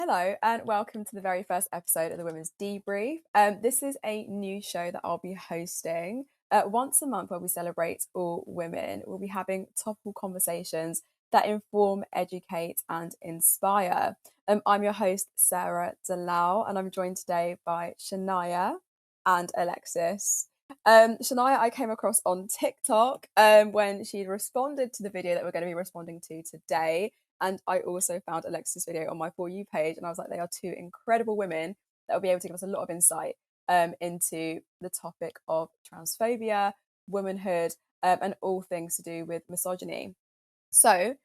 Hello, and welcome to the very first episode of the Women's Debrief. This is a new show that I'll be hosting once a month where we celebrate all women. We'll be having topical conversations that inform, educate, and inspire. I'm your host, Sarah Dallal, and I'm joined today by Shaniya and Alexis. Shania, I came across on TikTok when she responded to the video that we're going to be responding to today. And I also found Alexis' video on my For You page. And I was like, they are two incredible women that will be able to give us a lot of insight into the topic of transphobia, womanhood, and all things to do with misogyny. So,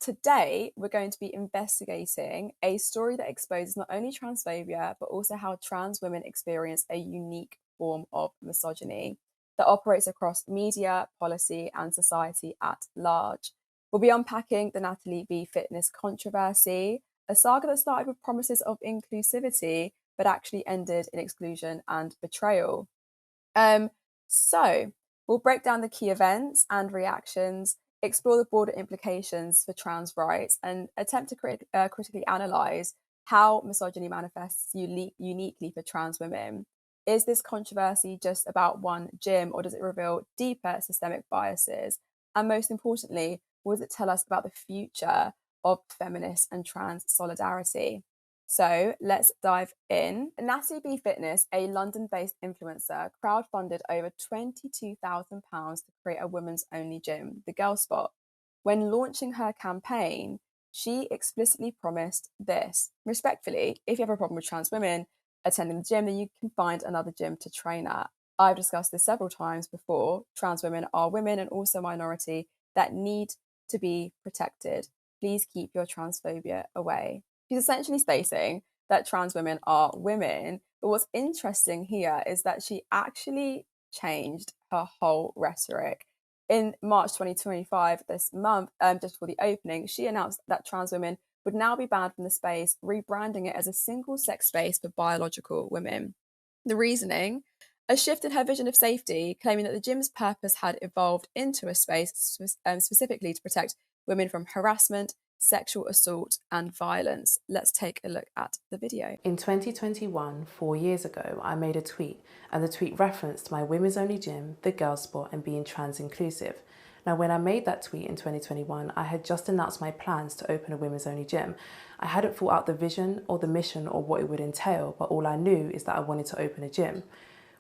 today we're going to be investigating a story that exposes not only transphobia, but also how trans women experience a unique form of misogyny that operates across media, policy, and society at large. We'll be unpacking the Natalie B fitness controversy, a saga that started with promises of inclusivity, but actually ended in exclusion and betrayal. Um, so, we'll break down the key events and reactions, explore the broader implications for trans rights, and attempt to critically analyse how misogyny manifests uniquely for trans women. Is this controversy just about one gym, or does it reveal deeper systemic biases? And most importantly, what does it tell us about the future of feminist and trans solidarity? So let's dive in. Natalie B Fitness, a London based influencer, crowdfunded over £22,000 to create a women's only gym, the Girl Spot. When launching her campaign, she explicitly promised this: respectfully, if you have a problem with trans women attending the gym, then you can find another gym to train at. I've discussed this several times before. Trans women are women and also a minority that need to be protected. Please keep your transphobia away. She's essentially stating that trans women are women. But what's interesting here is that she actually changed her whole rhetoric. In March 2025, this month, just before the opening, she announced that trans women would now be banned from the space, rebranding it as a single sex space for biological women. The reasoning: a shift in her vision of safety, claiming that the gym's purpose had evolved into a space specifically to protect women from harassment, sexual assault, and violence. Let's take a look at the video. In 2021, 4 years ago, I made a tweet, and the tweet referenced my women's only gym, the Girl Spot, and being trans inclusive. Now, when I made that tweet in 2021, I had just announced my plans to open a women's only gym. I hadn't thought out the vision or the mission or what it would entail, but all I knew is that I wanted to open a gym.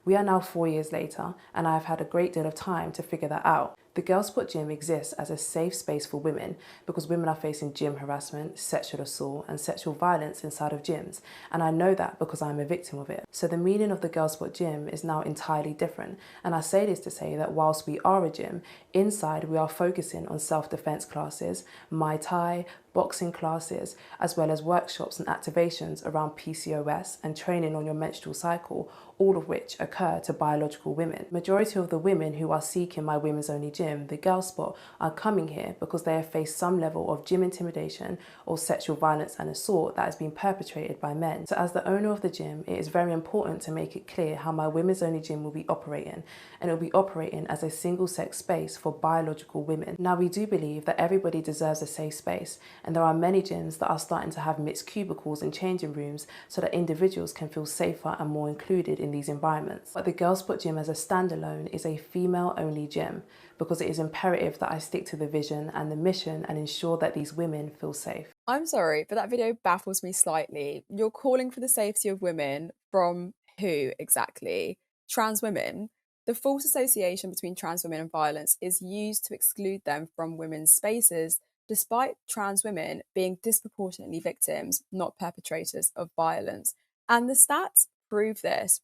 We are now 4 years later, and I have had a great deal of time to figure that out. The Girl Spot Gym exists as a safe space for women because women are facing gym harassment, sexual assault, and sexual violence inside of gyms, and I know that because I'm a victim of it. So the meaning of the Girl Spot Gym is now entirely different, and I say this to say that whilst we are a gym, inside we are focusing on self-defense classes, Muay Thai, boxing classes, as well as workshops and activations around PCOS and training on your menstrual cycle, all of which occur to biological women. Majority of the women who are seeking my women's only gym, the Girl Spot, are coming here because they have faced some level of gym intimidation or sexual violence and assault that has been perpetrated by men. So as the owner of the gym, it is very important to make it clear how my women's only gym will be operating, and it will be operating as a single sex space for biological women. Now, we do believe that everybody deserves a safe space, and there are many gyms that are starting to have mixed cubicles and changing rooms so that individuals can feel safer and more included in these environments. But the Girl Spot Gym as a standalone is a female-only gym because it is imperative that I stick to the vision and the mission and ensure that these women feel safe. I'm sorry, but that video baffles me slightly. You're calling for the safety of women from who exactly? Trans women? The false association between trans women and violence is used to exclude them from women's spaces, despite trans women being disproportionately victims, not perpetrators of violence. And the stats prove this.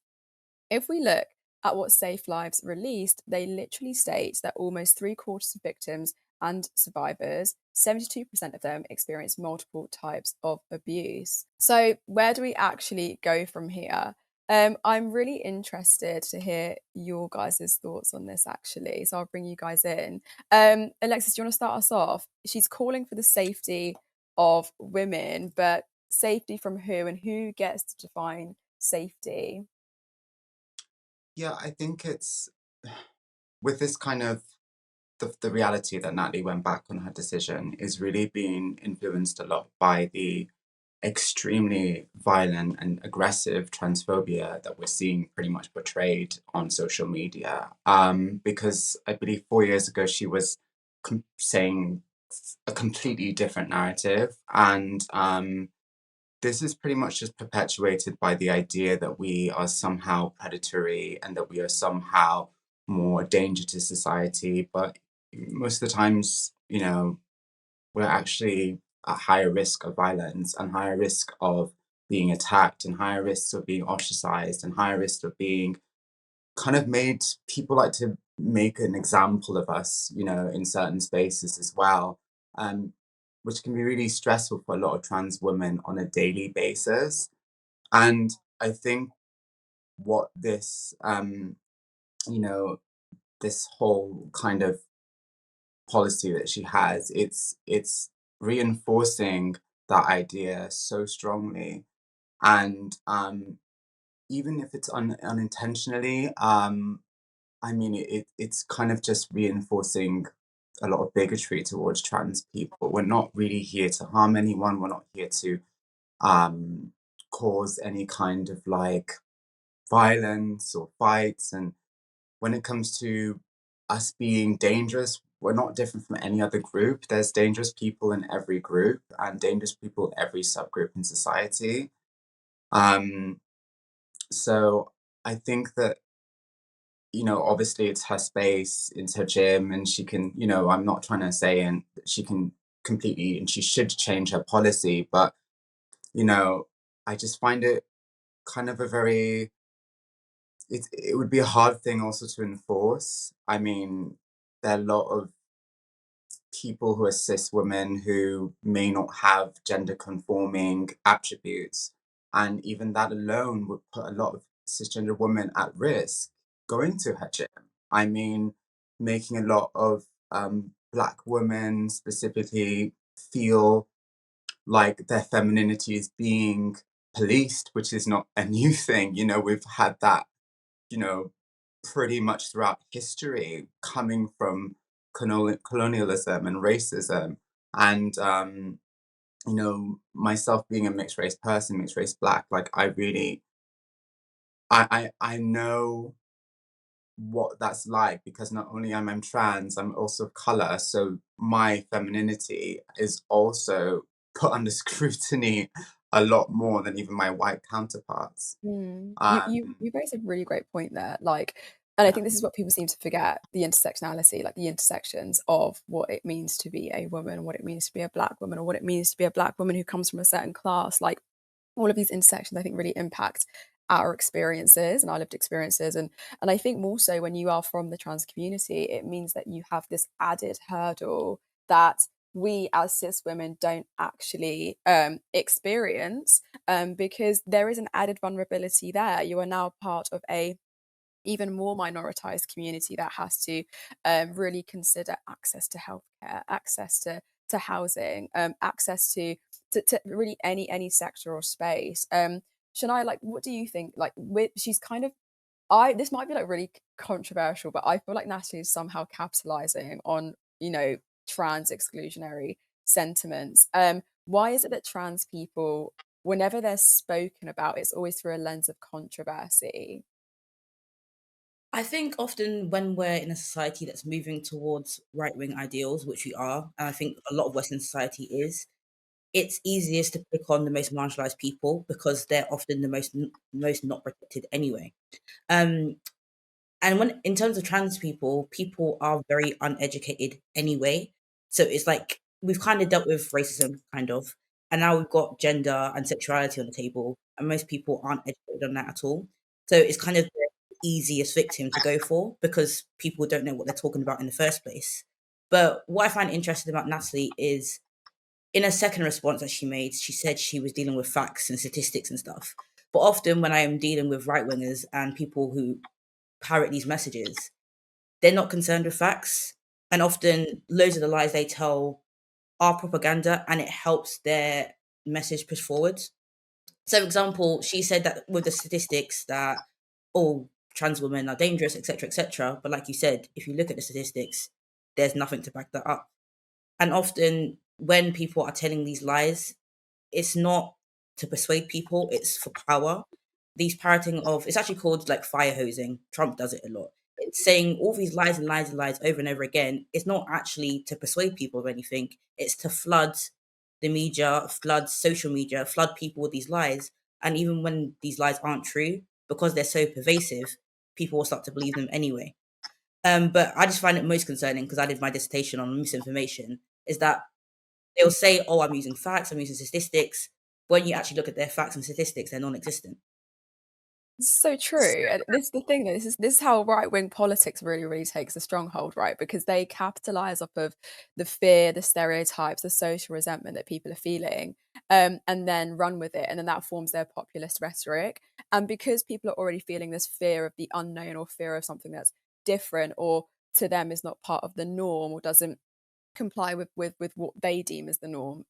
If we look at what Safe Lives released, they literally state that almost three-quarters of victims and survivors, 72% of them, experience multiple types of abuse. So, where do we actually go from here? I'm really interested to hear your guys' thoughts on this, actually. So, I'll bring you guys in. Alexis, do you want to start us off? She's calling for the safety of women, but safety from who, and who gets to define safety? Yeah, I think it's with this kind of the reality that Natalie went back on her decision is really being influenced a lot by the extremely violent and aggressive transphobia that we're seeing pretty much portrayed on social media. Because I believe 4 years ago she was saying a completely different narrative, and this is pretty much just perpetuated by the idea that we are somehow predatory and that we are somehow more a danger to society. But most of the times, we're actually at higher risk of violence and higher risk of being attacked and higher risk of being ostracized and higher risk of being kind of made people like to make an example of us, in certain spaces as well, which can be really stressful for a lot of trans women on a daily basis. And I think what you know, this whole kind of policy that she has, it's reinforcing that idea so strongly. And even if it's unintentionally, I mean, it's kind of just reinforcing a lot of bigotry towards trans people. We're not really here to harm anyone. We're not here to um, cause any kind of like violence or fights. And when it comes to us being dangerous, we're not different from any other group. There's dangerous people in every group and dangerous people in every subgroup in society. Um, so I think that, obviously it's her space, it's her gym, and she can, I'm not trying to say and she can completely and she should change her policy, but, you know, I just find it kind of a very it would be a hard thing also to enforce. I mean, there are a lot of people who are cis women who may not have gender conforming attributes. And even that alone would put a lot of cisgender women at risk going to her gym. I mean, making a lot of Black women specifically feel like their femininity is being policed, which is not a new thing. We've had that you know, pretty much throughout history, coming from colonialism and racism. And, myself being a mixed race person, mixed race Black, like I really, I know what that's like because not only am I trans, I'm also of color. So my femininity is also put under scrutiny a lot more than even my white counterparts. Mm. Um, You raised a really great point there. And I yeah. think this is what people seem to forget, the intersectionality, like the intersections of what it means to be a woman, what it means to be a Black woman, or what it means to be a Black woman who comes from a certain class. Like all of these intersections, I think, really impact our experiences and our lived experiences. And I think more so when you are from the trans community, it means that you have this added hurdle that we as cis women don't actually experience, because there is an added vulnerability there. You are now part of a even more minoritized community that has to really consider access to healthcare, access to housing, access to really any sector or space. Shania, like, what do you think? Like, she's kind of, I this might be like really controversial, but I feel like Natalie is somehow capitalizing on trans exclusionary sentiments. Why is it that trans people, whenever they're spoken about, it's always through a lens of controversy? I think often when we're in a society that's moving towards right wing ideals, which we are, and I think a lot of Western society is, it's easiest to pick on the most marginalized people because they're often the most not protected anyway. Um, and when in terms of trans people, people are very uneducated anyway. So it's like we've kind of dealt with racism, kind of, and now we've got gender and sexuality on the table, and most people aren't educated on that at all. So it's kind of the easiest victim to go for because people don't know what they're talking about in the first place. But what I find interesting about Natalie is in a second response that she made, she said she was dealing with facts and statistics and stuff. But often when I am dealing with right wingers and people who parrot these messages, they're not concerned with facts. And often loads of the lies they tell are propaganda and it helps their message push forward. So, for example, she said that with the statistics that all trans women are dangerous, etc., etc. But like you said, if you look at the statistics, there's nothing to back that up. And often when people are telling these lies, it's not to persuade people, it's for power. These parroting of, it's actually called like fire hosing. Trump does it a lot. It's saying all these lies and lies and lies over and over again. It's not actually to persuade people of anything. It's to flood the media, flood social media, flood people with these lies. And even when these lies aren't true, because they're so pervasive, people will start to believe them anyway. But I just find it most concerning, because I did my dissertation on misinformation, is that they'll say, oh, I'm using facts, I'm using statistics. When you actually look at their facts and statistics, they're non-existent. So true. And this is the thing, though. This is how right-wing politics really takes a stronghold, right? Because they capitalize off of the fear, the stereotypes, the social resentment that people are feeling, and then run with it. And then that forms their populist rhetoric. And because people are already feeling this fear of the unknown, or fear of something that's different, or to them is not part of the norm, or doesn't comply with what they deem as the norm,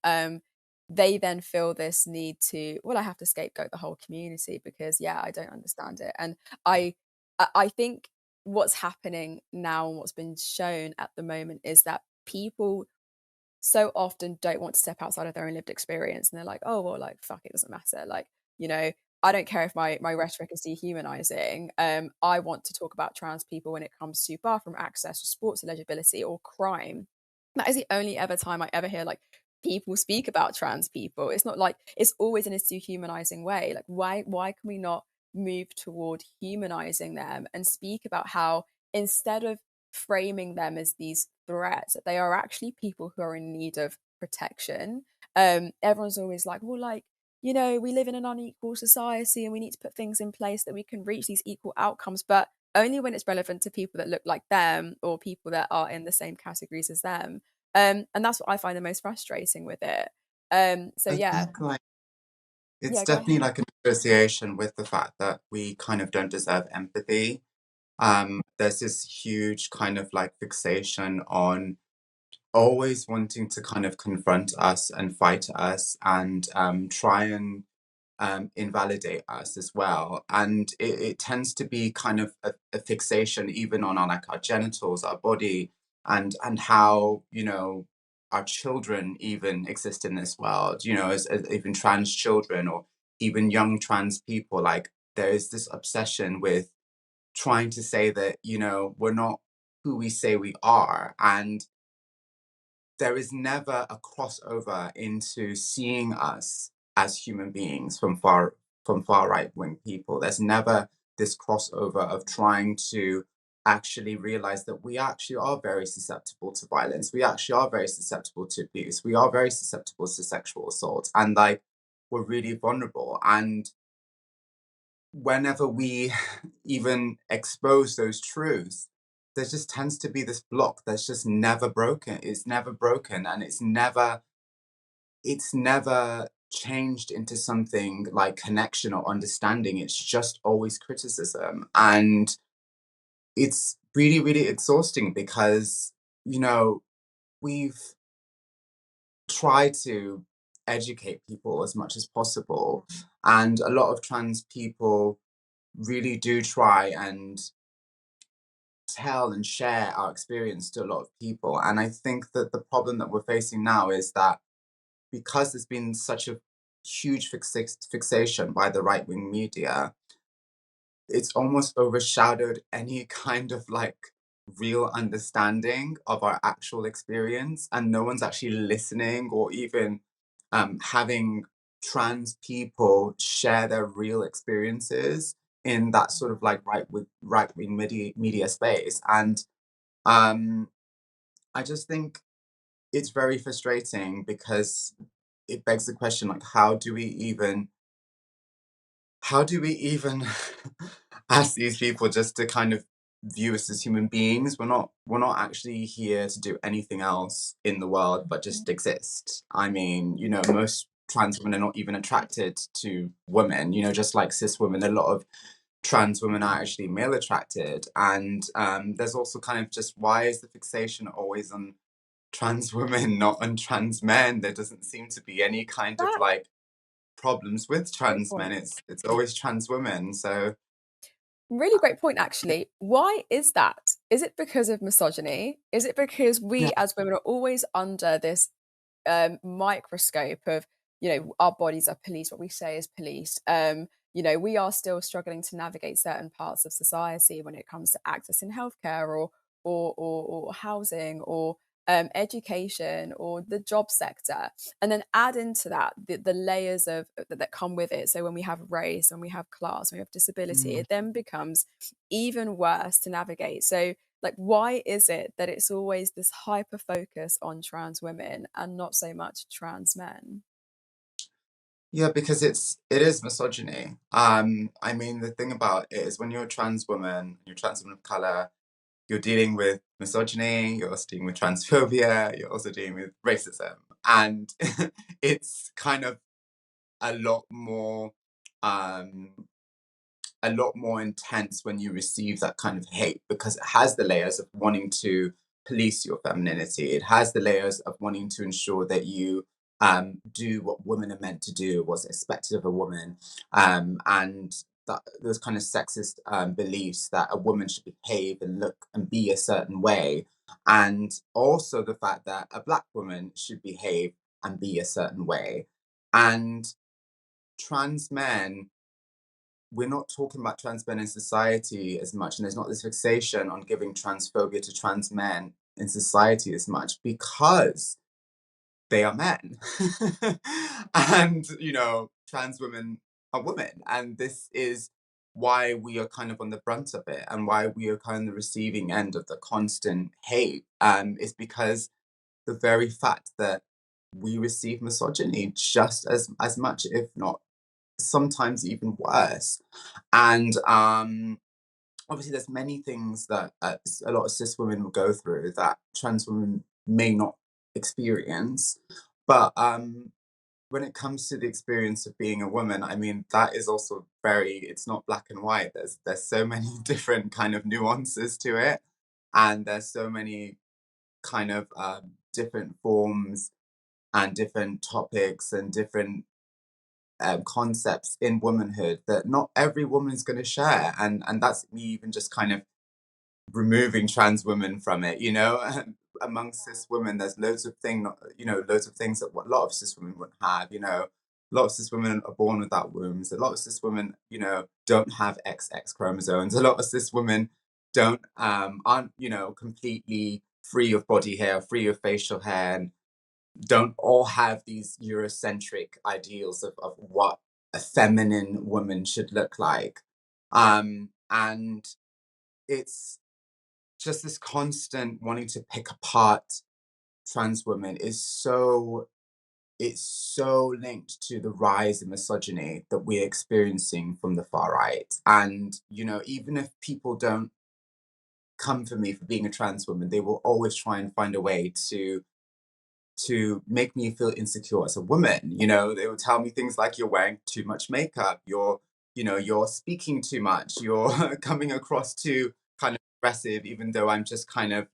they then feel this need to, well, I have to scapegoat the whole community because, yeah, I don't understand it. And I think what's happening now and what's been shown at the moment is that people so often don't want to step outside of their own lived experience, and they're like, oh, well, like, fuck, it doesn't matter, like, I don't care if my rhetoric is dehumanizing. I want to talk about trans people when it comes to bathroom access or sports eligibility or crime. That is the only ever time I ever hear like people speak about trans people. It's not like, it's always in a dehumanizing way. Like, why can we not move toward humanizing them and speak about how, instead of framing them as these threats, that they are actually people who are in need of protection. Everyone's always like, well, like, we live in an unequal society and we need to put things in place that we can reach these equal outcomes, but only when it's relevant to people that look like them or people that are in the same categories as them. And that's what I find the most frustrating with it. So I yeah. think like it's Yeah, go definitely ahead. like an association with the fact that we kind of don't deserve empathy. There's this huge kind of like fixation on always wanting to kind of confront us and fight us and try and invalidate us as well. And it tends to be kind of a fixation even on our like our genitals, our body, and how, our children even exist in this world, as even trans children or even young trans people. Like there is this obsession with trying to say that, we're not who we say we are. And there is never a crossover into seeing us as human beings from far right wing people. There's never this crossover of trying to actually realize that we actually are very susceptible to violence. We actually are very susceptible to abuse. We are very susceptible to sexual assault, and like we're really vulnerable. And whenever we even expose those truths, there just tends to be this block that's just never broken. It's never broken, and it's never changed into something like connection or understanding. It's just always criticism. And it's really, really exhausting because, we've tried to educate people as much as possible. And a lot of trans people really do try and tell and share our experience to a lot of people. And I think that the problem that we're facing now is that because there's been such a huge fixation by the right wing media, it's almost overshadowed any kind of like real understanding of our actual experience. And no one's actually listening or even having trans people share their real experiences in that sort of like right wing media space. And um, I just think it's very frustrating because it begs the question, like, how do we even ask these people just to kind of view us as human beings? We're not actually here to do anything else in the world but just exist. I mean, most trans women are not even attracted to women, just like cis women. A lot of trans women are actually male attracted. And there's also kind of just, why is the fixation always on trans women, not on trans men? There doesn't seem to be any kind of That like problems with great trans men. point. It's always trans women. So Really great point, actually. Why is that? Is it because of misogyny? Is it because yeah, we as women are always under this microscope of our bodies are policed, what we say is policed. We are still struggling to navigate certain parts of society when it comes to accessing healthcare or housing or education or the job sector, and then add into that the layers of that come with it. So when we have race, when we have class, when we have disability, it then becomes even worse to navigate. So like, why is it that it's always this hyper focus on trans women and not so much trans men? Yeah, because it is misogyny. I mean, the thing about it is when you're a you're a trans woman of color, you're dealing with misogyny, you're also dealing with transphobia, you're also dealing with racism. And it's kind of a lot more um a lot more intense when you receive that kind of hate because it has the layers of wanting to police your femininity. It has the layers of wanting to ensure that you do what women are meant to do, what's expected of a woman, and those kind of sexist beliefs that a woman should behave and look and be a certain way, and also the fact that a black woman should behave and be a certain way, and trans men, we're not talking about trans men in society as much, and there's not this fixation on giving transphobia to trans men in society as much because they are men. And, trans women are women. And this is why we are kind of on the brunt of it and why we are kind of the receiving end of the constant hate. Is because the very fact that we receive misogyny just as much, if not sometimes even worse. And obviously, there's many things that a lot of cis women will go through that trans women may not experience. But when it comes to the experience of being a woman, I mean, that is also it's not black and white. There's so many different kind of nuances to it. And there's so many kind of different forms and different topics and different concepts in womanhood that not every woman is going to share, and that's me even just kind of removing trans women from it. Among cis women, there's loads of things that what a lot of cis women wouldn't have. A lot of cis women are born without wombs. A lot of cis women, don't have XX chromosomes. A lot of cis women don't aren't completely free of body hair, free of facial hair, and don't all have these Eurocentric ideals of what a feminine woman should look like. And it's just this constant wanting to pick apart trans women it's so linked to the rise in misogyny that we're experiencing from the far right. And, even if people don't come for me for being a trans woman, they will always try and find a way to make me feel insecure as a woman. They would tell me things like, you're wearing too much makeup, you're speaking too much, you're coming across too kind of aggressive, even though I'm just kind of,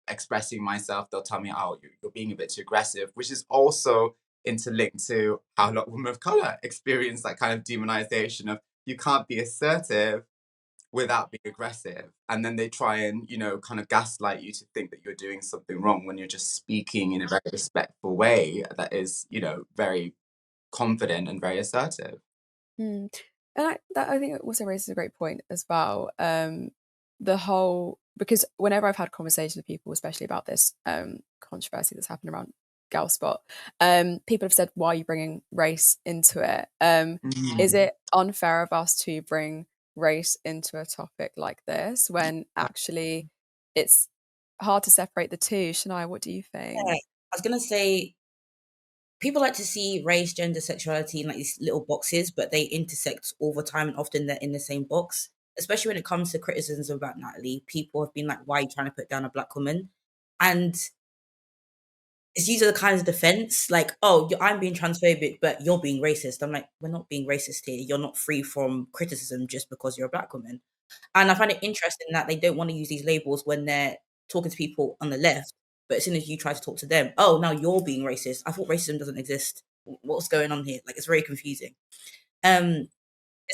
expressing myself. They'll tell me, oh, you're being a bit too aggressive, which is also interlinked to how a lot of women of color experience that kind of demonization of you can't be assertive without being aggressive. And then they try and, kind of gaslight you to think that you're doing something wrong when you're just speaking in a very respectful way that is, very confident and very assertive. Mm. And I think it also raises a great point as well. The whole, because whenever I've had conversations with people, especially about this controversy that's happened around Girl Spot, people have said, why are you bringing race into it? Is it unfair of us to bring race into a topic like this when actually it's hard to separate the two? Shania, what do you think? Yeah, I was gonna say people like to see race, gender, sexuality in like these little boxes, but they intersect all the time and often they're in the same box. Especially when it comes to criticisms about Natalee, people have been like, why are you trying to put down a black woman? And it's usually the kind of defense, like, oh, I'm being transphobic, but you're being racist. I'm like, we're not being racist here. You're not free from criticism just because you're a black woman. And I find it interesting that they don't want to use these labels when they're talking to people on the left. But as soon as you try to talk to them, oh, now you're being racist. I thought racism doesn't exist. What's going on here? Like, it's very confusing. It's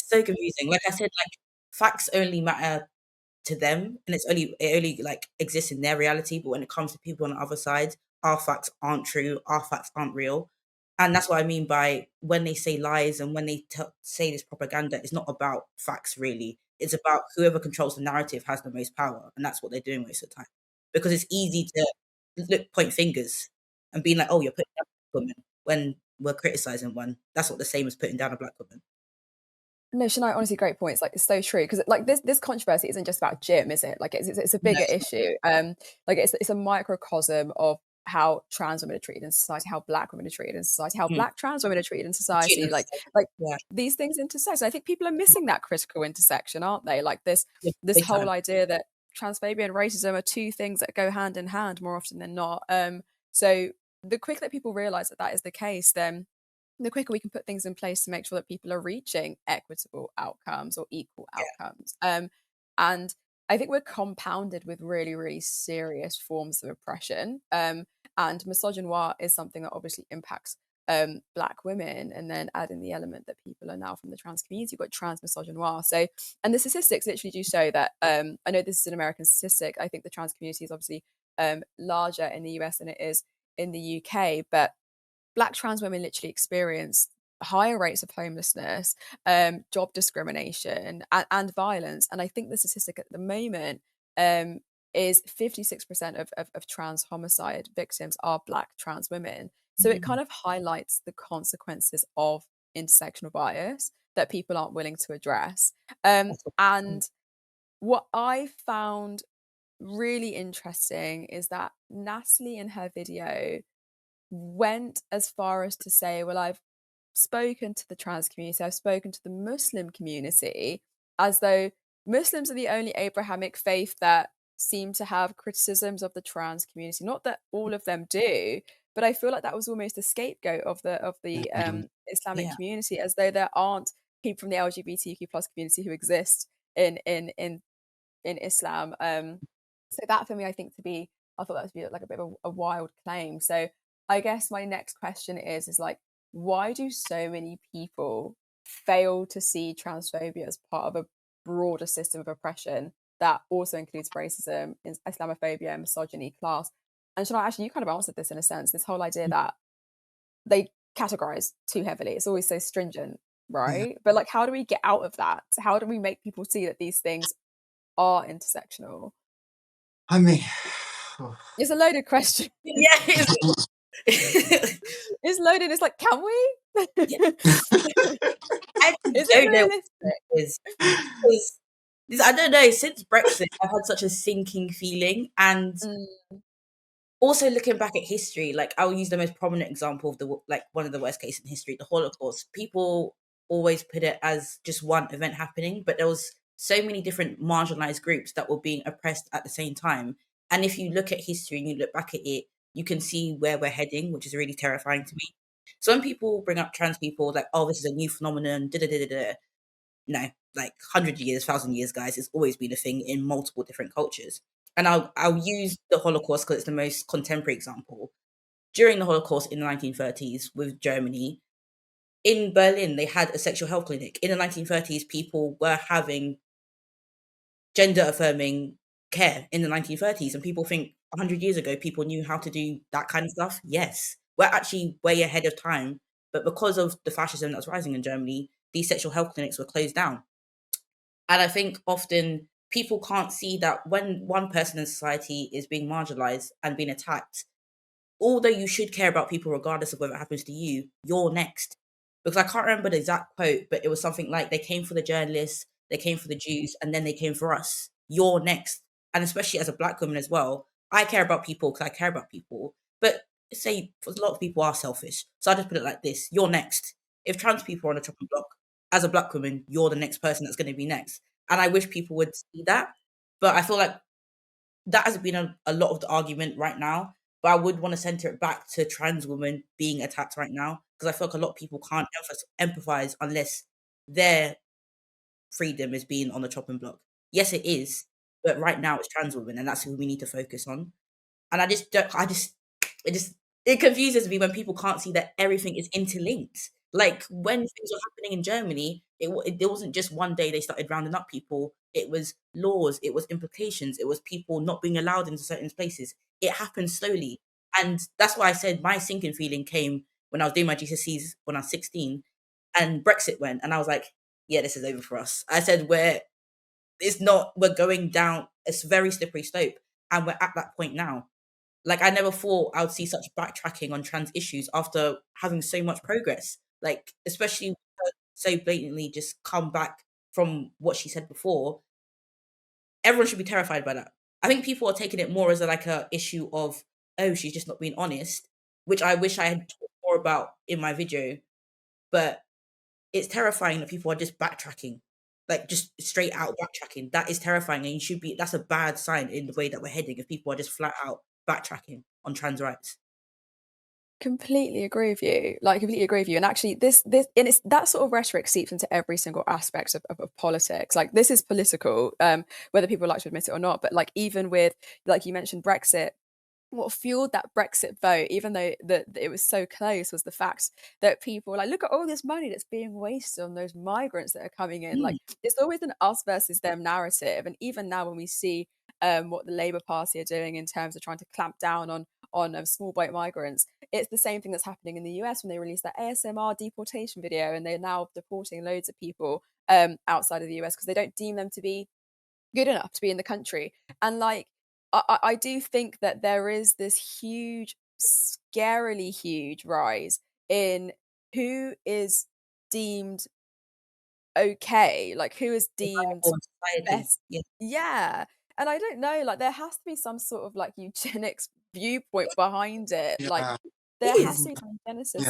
so confusing. Like I said, like facts only matter to them, and it only like exists in their reality. But when it comes to people on the other side, our facts aren't true. Our facts aren't real. And that's what I mean by when they say lies and when they say this propaganda, it's not about facts, really. It's about whoever controls the narrative has the most power. And that's what they're doing most of the time. Because it's easy to point fingers and being like, oh, you're putting down a black woman when we're criticizing one. That's not the same as putting down a black woman. No, Shania, honestly, great points. Like, it's so true because like this controversy isn't just about gym, is it? Like, it's a bigger issue. Like it's a microcosm of how trans women are treated in society, how black women are treated in society, how black trans women are treated in society. Like these things intersect. And I think people are missing that critical intersection, aren't they? Like this whole idea that transphobia and racism are two things that go hand in hand more often than not. So the quicker that people realize that that is the case, then the quicker we can put things in place to make sure that people are reaching equitable outcomes or equal outcomes. And I think we're compounded with really, really serious forms of oppression. And misogynoir is something that obviously impacts Black women, and then add in the element that people are now from the trans community, you've got trans misogynoir. So, and the statistics literally do show that, I know this is an American statistic, I think the trans community is obviously larger in the US than it is in the UK, but Black trans women literally experience higher rates of homelessness, job discrimination, and violence. And I think the statistic at the moment is 56% of trans homicide victims are Black trans women. So it kind of highlights the consequences of intersectional bias that people aren't willing to address. And what I found really interesting is that Natalee in her video went as far as to say, well, I've spoken to the trans community, I've spoken to the Muslim community, as though Muslims are the only Abrahamic faith that seem to have criticisms of the trans community. Not that all of them do, but I feel like that was almost a scapegoat of the Islamic community, as though there aren't people from the LGBTQ plus community who exist in Islam. So that for me, I thought that would be like a bit of a wild claim. So I guess my next question is like, why do so many people fail to see transphobia as part of a broader system of oppression that also includes racism, Islamophobia, misogyny, class? And Shania, actually, you kind of answered this in a sense, this whole idea that they categorize too heavily. It's always so stringent, right? But like, how do we get out of that? How do we make people see that these things are intersectional? I mean, It's a loaded question. Yeah. It's loaded. It's like, can we? I Is don't it know realistic? Because I don't know, since Brexit, I've had such a sinking feeling. And also looking back at history, like I'll use the most prominent example of one of the worst cases in history, the Holocaust. People always put it as just one event happening, but there was so many different marginalized groups that were being oppressed at the same time. And if you look at history and you look back at it, you can see where we're heading, which is really terrifying to me. So when people bring up trans people, like, oh, this is a new phenomenon, no, like 100 years, 1,000 years, guys, it's always been a thing in multiple different cultures. And I'll use the Holocaust because it's the most contemporary example. During the Holocaust in the 1930s with Germany, in Berlin, they had a sexual health clinic. In the 1930s, people were having gender affirming care in the 1930s. And people think 100 years ago, people knew how to do that kind of stuff. Yes, we're actually way ahead of time. But because of the fascism that's rising in Germany, these sexual health clinics were closed down. And I think often people can't see that when one person in society is being marginalized and being attacked, although you should care about people regardless of whether it happens to you, you're next. Because I can't remember the exact quote, but it was something like, they came for the journalists, they came for the Jews, and then they came for us. You're next. And especially as a Black woman as well, I care about people because I care about people. But say, for a lot of people are selfish. So I just put it like this: you're next. If trans people are on the chopping block, as a Black woman, you're the next person that's going to be next. And I wish people would see that. But I feel like that has been a lot of the argument right now. But I would want to center it back to trans women being attacked right now, because I feel like a lot of people can't empathize unless their freedom is being on the chopping block. Yes, it is, but right now it's trans women, and that's who we need to focus on. And it confuses me when people can't see that everything is interlinked. Like when things were happening in Germany, it wasn't just one day they started rounding up people. It was laws, it was implications, it was people not being allowed into certain places. It happened slowly. And that's why I said my sinking feeling came when I was doing my GCSEs when I was 16, and Brexit went, and I was like, yeah, this is over for us. I said, we're going down a very slippery slope, and we're at that point now. Like, I never thought I would see such backtracking on trans issues after having so much progress. Like, especially so blatantly just come back from what she said before. Everyone should be terrified by that. I think people are taking it more as a issue of, oh, she's just not being honest, which I wish I had talked more about in my video. But it's terrifying that people are just backtracking, like just straight out backtracking. That is terrifying, and that's a bad sign in the way that we're heading if people are just flat out backtracking on trans rights. Completely agree with you. Completely agree with you. And actually, this and it's that sort of rhetoric seeps into every single aspect of politics. Like, this is political, whether people like to admit it or not. But like, even with, like you mentioned, Brexit, what fueled that Brexit vote, even though that it was so close, was the fact that people were like, look at all this money that's being wasted on those migrants that are coming in. Like, it's always an us versus them narrative. And even now, when we see what the Labour Party are doing in terms of trying to clamp down on small boat migrants, it's the same thing that's happening in the US when they released that ASMR deportation video, and they're now deporting loads of people outside of the US because they don't deem them to be good enough to be in the country. And like, I do think that there is this huge, scarily huge rise in who is deemed okay, like who is deemed best. Yeah. And I don't know, like, there has to be some sort of like eugenics viewpoint behind it. Like, Yeah. there has to be some genesis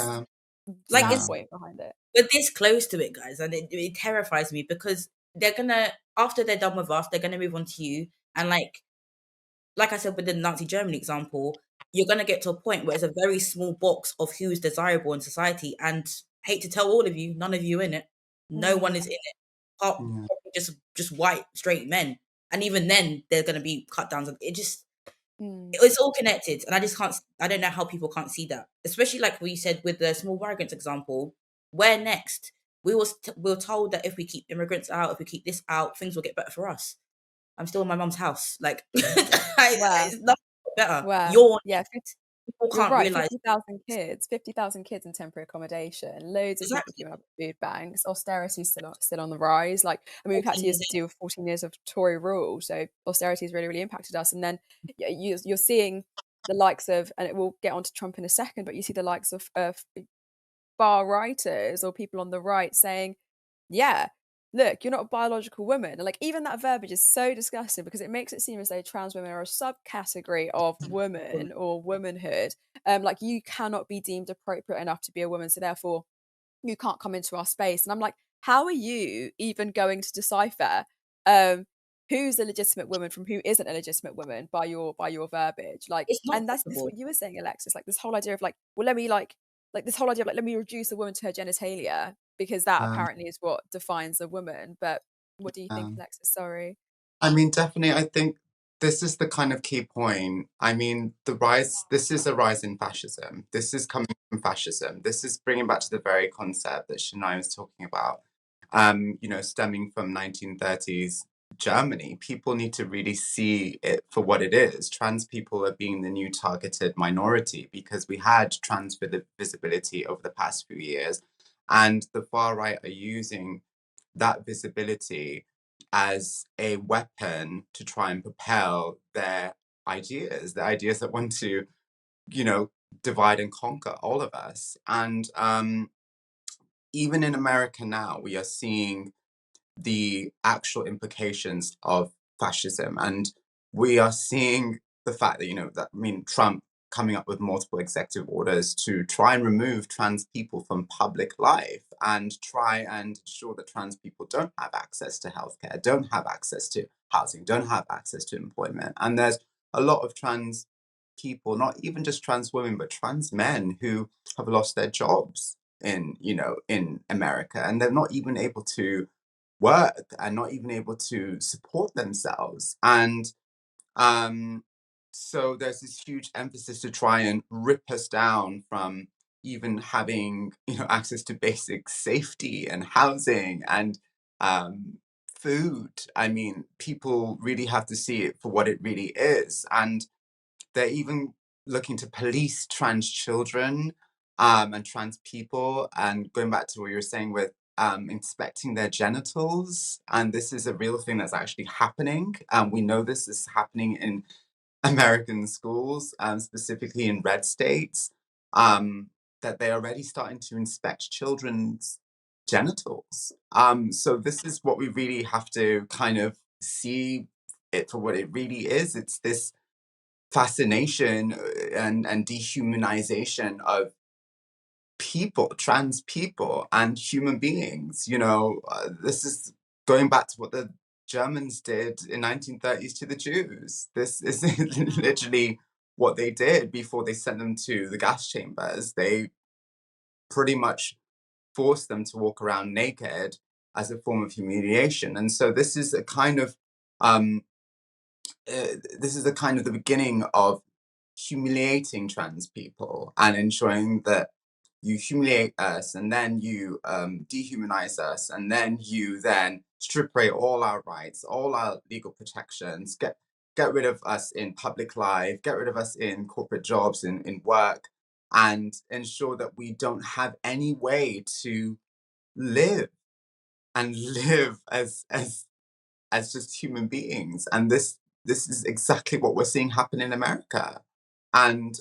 Like, it's standpoint behind it. we're this close to it, guys, and it terrifies me because they're gonna, after they're done with us, they're gonna move on to you. And like I said with the Nazi Germany example, you're gonna get to a point where it's a very small box of who's desirable in society. And hate to tell all of you, none of you in it. No one is in it. Apart from just white straight men. And even then, they're gonna be cut down. It's all connected, and I don't know how people can't see that. Especially like we said with the small migrants example, where next? We were told that if we keep immigrants out, if we keep this out, things will get better for us. I'm still in my mum's house. Like, Wow. it's not better. Where, You're yeah, next. People you're can't right. realize 50,000 kids in temporary accommodation. Loads of people exactly. queuing up at food banks. Austerity is still on the rise. Like, I mean, we've had 14 to years deal with 14 years of Tory rule, so austerity has really, really impacted us. And then you're seeing the likes of, and we'll get onto Trump in a second, but you see the likes of far righters or people on the right saying, yeah, look, you're not a biological woman. And like, even that verbiage is so disgusting because it makes it seem as though trans women are a subcategory of woman or womanhood. Like, you cannot be deemed appropriate enough to be a woman, so therefore you can't come into our space. And I'm like, how are you even going to decipher who's a legitimate woman from who isn't a legitimate woman by your verbiage? Like, It's not and that's this possible. what you were saying, Alexis, like this whole idea of like, well, let me like this whole idea of like, let me reduce a woman to her genitalia because that apparently is what defines a woman. But what do you think, Alexis? Sorry. I mean, definitely, I think this is the kind of key point. I mean, this is a rise in fascism. This is coming from fascism. This is bringing back to the very concept that Shaniya was talking about, stemming from 1930s Germany. People need to really see it for what it is. Trans people are being the new targeted minority because we had trans visibility over the past few years, and the far right are using that visibility as a weapon to try and propel the ideas that want to, divide and conquer all of us. And even in America now, we are seeing the actual implications of fascism. And we are seeing the fact that, Trump coming up with multiple executive orders to try and remove trans people from public life and try and ensure that trans people don't have access to healthcare, don't have access to housing, don't have access to employment. And there's a lot of trans people, not even just trans women, but trans men who have lost their jobs in America, and they're not even able to work and not even able to support themselves. And so there's this huge emphasis to try and rip us down from even having, access to basic safety and housing and food. I mean, people really have to see it for what it really is. And they're even looking to police trans children. and trans people, and going back to what you were saying with inspecting their genitals, and this is a real thing that's actually happening. We know this is happening in American schools, specifically in red states, that they're already starting to inspect children's genitals. So this is what we really have to kind of see it for what it really is. It's this fascination and dehumanization of people, trans people, and human beings. This is going back to what the Germans did in 1930s to the Jews. This is literally what they did before they sent them to the gas chambers. They pretty much forced them to walk around naked as a form of humiliation. And so um, this is a kind of the beginning of humiliating trans people and ensuring that you humiliate us and then you dehumanize us and then you then strip away all our rights, all our legal protections, get rid of us in public life, get rid of us in corporate jobs, in work, and ensure that we don't have any way to live and live as just human beings. And this is exactly what we're seeing happen in America. And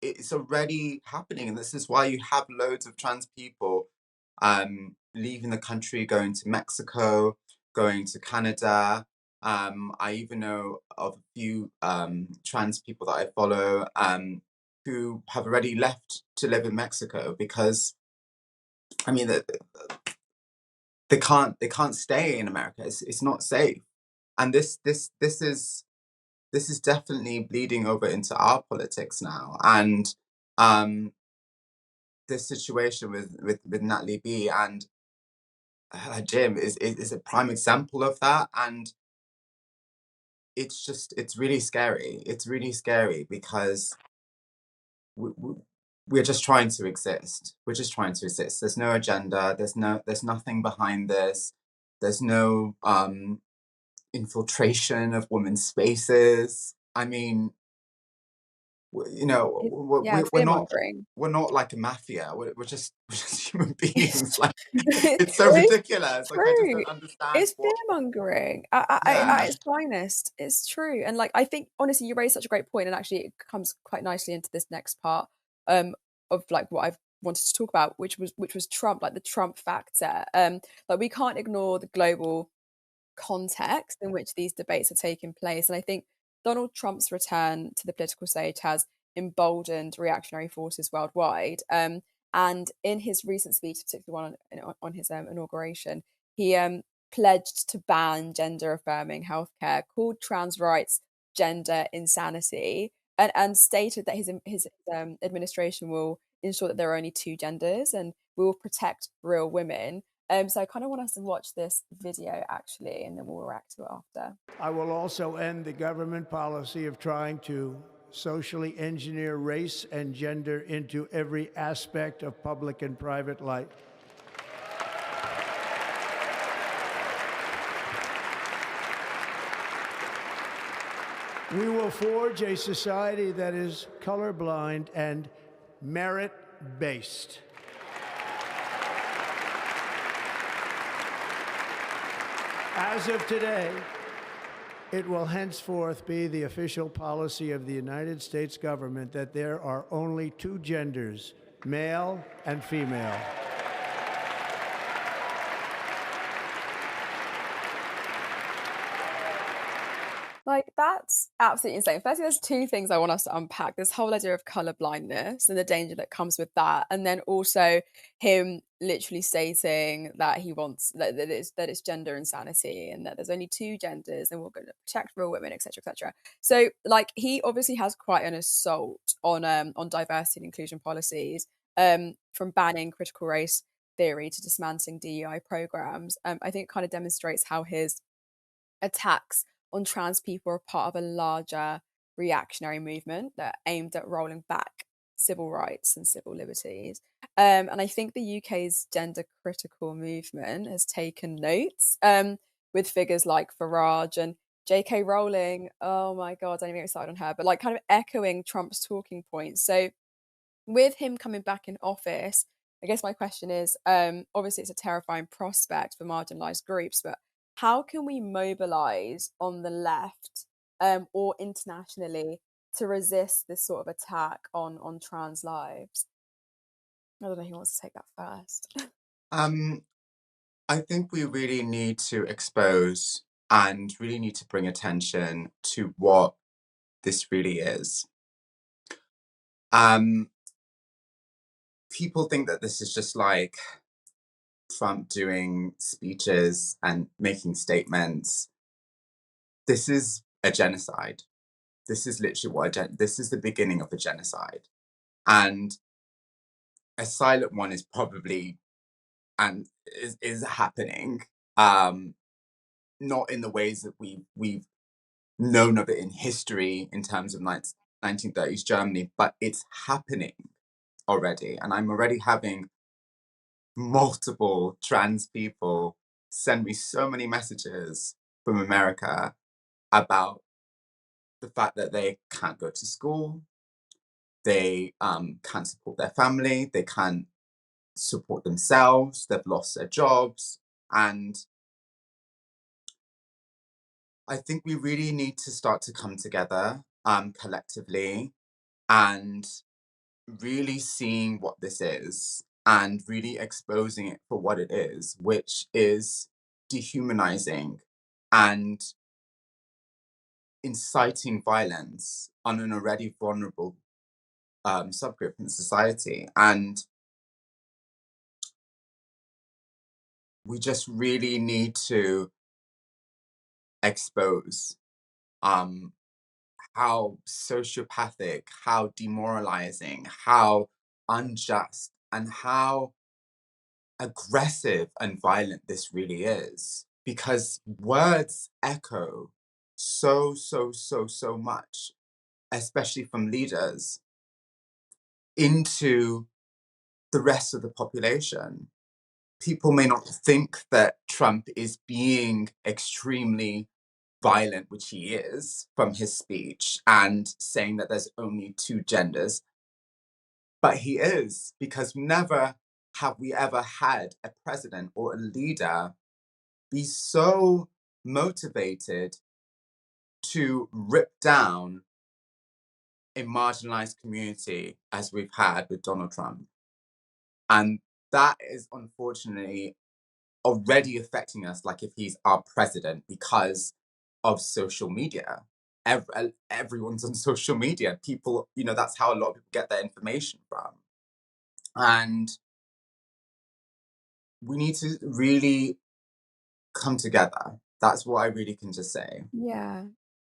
it's already happening. And this is why you have loads of trans people leaving the country, going to Mexico, going to Canada. I even know of a few trans people that I follow who have already left to live in Mexico because, I mean, they can't stay in America. It's not safe. And this is definitely bleeding over into our politics now. And this situation with Natalie B and her gym is a prime example of that. And it's really scary. It's really scary because we're just trying to exist. We're just trying to exist. There's no agenda. There's nothing behind this. There's no infiltration of women's spaces. I mean, Yeah, we're fear not mongering. we're not like a mafia. We're just we're just human It's beings. Like it's so it's ridiculous. Like I just true. don't understand It's fear what. mongering Yeah. at its finest. It's true. And like I think honestly you raised such a great point, and actually it comes quite nicely into this next part um of like what I've wanted to talk about, which was Trump, like the Trump factor. Like we can't ignore the global context in which these debates are taking place. And I think Donald Trump's return to the political stage has emboldened reactionary forces worldwide. And in his recent speech, particularly on his inauguration, he pledged to ban gender affirming healthcare, called trans rights gender insanity, and stated that his administration will ensure that there are only two genders and will protect real women. So I kind of want us to watch this video actually, and then we'll react to it after. I will also end the government policy of trying to socially engineer race and gender into every aspect of public and private life. We will forge a society that is colorblind and merit-based. As of today, it will henceforth be the official policy of the United States government that there are only two genders, male and female. Like, that's absolutely insane. Firstly, there's two things I want us to unpack. This whole idea of colour blindness and the danger that comes with that. And then also him literally stating that he wants that it's gender insanity and that there's only two genders and we're going to protect real women, etc., etc. So, like, he obviously has quite an assault on diversity and inclusion policies, from banning critical race theory to dismantling DEI programs. I think it kind of demonstrates how his attacks on trans people are part of a larger reactionary movement that aimed at rolling back civil rights and civil liberties. And I think the UK's gender critical movement has taken notes, with figures like Farage and JK Rowling. Oh my God, I don't even get started on her, but like kind of echoing Trump's talking points. So with him coming back in office, I guess my question is, obviously it's a terrifying prospect for marginalized groups, but how can we mobilize on the left or internationally to resist this sort of attack on trans lives? I don't know who wants to take that first. I think we really need to expose and really need to bring attention to what this really is. People think that this is just like Trump doing speeches and making statements. This is a genocide. This is literally what this is the beginning of a genocide. And a silent one is probably and is happening. Not in the ways that we've known of it in history in terms of 1930s Germany, but it's happening already. And I'm already having multiple trans people send me so many messages from America about the fact that they can't go to school, they can't support their family, they can't support themselves, they've lost their jobs. And I think we really need to start to come together collectively and really seeing what this is and really exposing it for what it is, which is dehumanizing and inciting violence on an already vulnerable subgroup in society. And we just really need to expose how sociopathic, how demoralizing, how unjust, and how aggressive and violent this really is. Because words echo so much, especially from leaders, into the rest of the population. People may not think that Trump is being extremely violent, which he is from his speech, and saying that there's only two genders. But he is, because never have we ever had a president or a leader be so motivated to rip down a marginalized community as we've had with Donald Trump. And that is unfortunately already affecting us, like if he's our president, because of social media. Everyone's on social media. People, that's how a lot of people get their information from. And we need to really come together. That's what I really can just say. Yeah,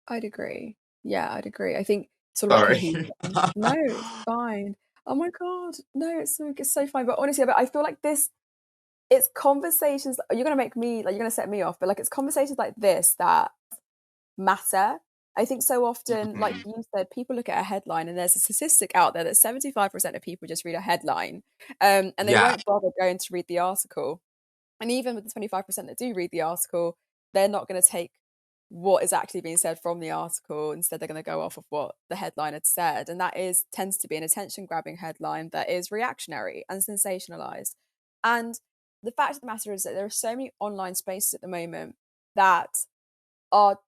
I'd agree. Yeah, I'd agree. I think sort of like Sorry. cohesion. No, it's fine. Oh my God. No, it's so fine. But honestly, I feel like it's conversations, you're gonna make me like you're gonna set me off, but like it's conversations like this that matter. I think so often, like you said, people look at a headline and there's a statistic out there that 75% of people just read a headline, and they Yeah. won't bother going to read the article. And even with the 25% that do read the article, they're not going to take what is actually being said from the article. Instead, they're going to go off of what the headline had said. And that tends to be an attention-grabbing headline that is reactionary and sensationalized. And the fact of the matter is that there are so many online spaces at the moment that are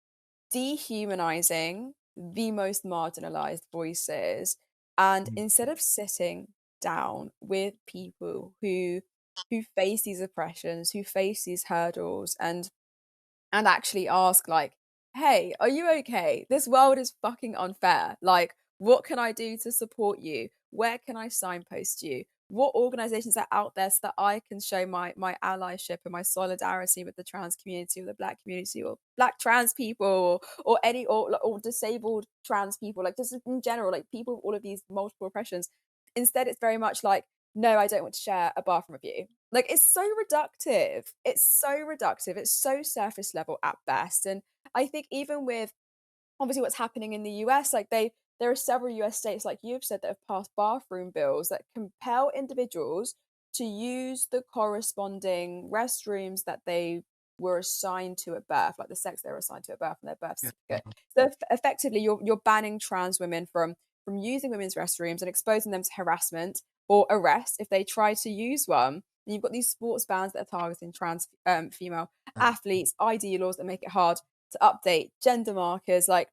dehumanizing the most marginalized voices. And instead of sitting down with people who face these oppressions, who face these hurdles, and actually ask, like, hey, are you okay? This world is fucking unfair. Like, what can I do to support you? Where can I signpost you? What organizations are out there so that I can show my allyship and my solidarity with the trans community, or the Black community, or Black trans people, or any or disabled trans people, like just in general, like people with all of these multiple oppressions. Instead, it's very much like, no, I don't want to share a bathroom with you. Like, it's so reductive. It's so reductive. It's so surface level at best. And I think even with obviously what's happening in the US, like there are several US states, like you've said, that have passed bathroom bills that compel individuals to use the corresponding restrooms that they were assigned to at birth, like the sex they were assigned to at birth and their birth certificate. So effectively, you're banning trans women from from using women's restrooms and exposing them to harassment or arrest if they try to use one. And you've got these sports bans that are targeting trans female athletes, ID laws that make it hard to update gender markers. Like,